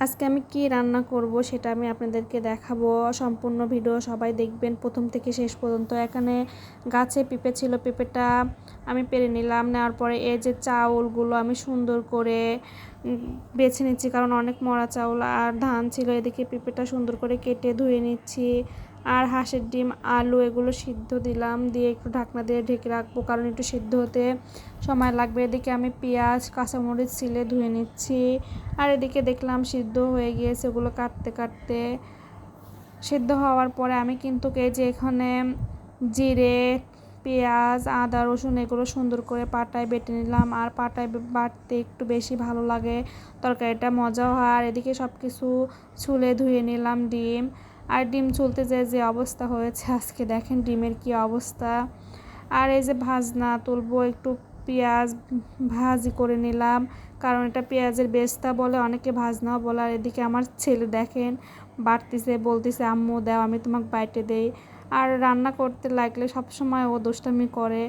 আজকে আমি কি রান্না করব সেটা আমি আপনাদেরকে দেখাবো। সম্পূর্ণ ভিডিও সবাই দেখবেন প্রথম থেকে শেষ পর্যন্ত। এখানে গাছে পেঁপে ছিল, পেঁপেটা আমি পেরে নিলাম। নেওয়ার পরে এই যে চাউলগুলো আমি সুন্দর করে বেছে নিচ্ছি, কারণ অনেক মরা চাউল আর ধান ছিল। এদিকে পেঁপেটা সুন্দর করে কেটে ধুয়ে নিচ্ছি। আর হাঁসের ডিম, আলু এগুলো সিদ্ধ দিলাম, দিয়ে একটু ঢাকনা দিয়ে ঢেকে রাখবো, কারণ একটু সিদ্ধ হতে সময় লাগবে। এদিকে আমি পেঁয়াজ কাঁচামরিচ ছিলে ধুয়ে নিচ্ছি। আর এদিকে দেখলাম সিদ্ধ হয়ে গিয়েছে, ওগুলো কাটতে কাটতে সিদ্ধ হওয়ার পরে আমি কিন্তু এই যে এখানে জিরে, পেঁয়াজ, আদা, রসুন এগুলো সুন্দর করে পাটায় বেটে নিলাম। আর পাটায় বাটতে একটু বেশি ভালো লাগে, তরকারিটা মজা হয়। আর এদিকে সব কিছু ছুলে ধুয়ে নিলাম ডিম। আর ডিম ছুলতে যে অবস্থা হয়েছে আজকে, দেখেন ডিমের কি অবস্থা। আর এই যে ভাজনা তুলবো, একটু পেঁয়াজ ভাজি করে নিলাম, কারণ এটা পেঁয়াজের বেস্তা বলে, অনেকে ভাজনাও বলে। আর এদিকে আমার ছেলে দেখেন বাড়তিছে, বলতেছে আম্মু দাও আমি তোমাকে বাইটে দেই। আর রান্না করতে লাগলে সবসময় ও দুষ্টামি করে,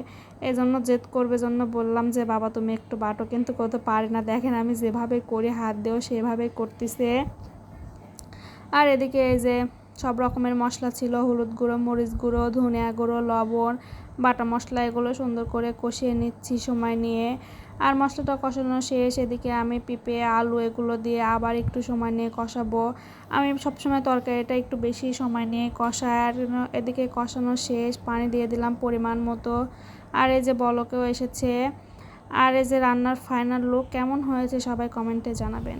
এজন্য জেদ করবে, জন্য বললাম যে বাবা তুমি একটু বাটো, কিন্তু করতে পারি না। দেখেন আমি যেভাবে করি হাত দিয়েও সেভাবেই করতেছে। আর এদিকে এই যে সব রকমের মশলা ছিল, হলুদ গুঁড়ো, মরিচ গুঁড়ো, ধনিয়া গুঁড়ো, লবণ, বাটা মশলা, এগুলো সুন্দর করে কষিয়ে নিচ্ছি সময় নিয়ে। আর মশলাটা কষানো শেষ, এদিকে আমি পেঁপে, আলু এগুলো দিয়ে আবার একটু সময় নিয়ে কষাবো। আমি সবসময় তরকারিটা একটু বেশি সময় নিয়ে কষাই। আর এদিকে কষানো শেষ, পানি দিয়ে দিলাম পরিমাণ মতো। আর এই যে বলকেও এসেছে। আর এই যে রান্নার ফাইনাল লুক কেমন হয়েছে সবাই কমেন্টে জানাবেন।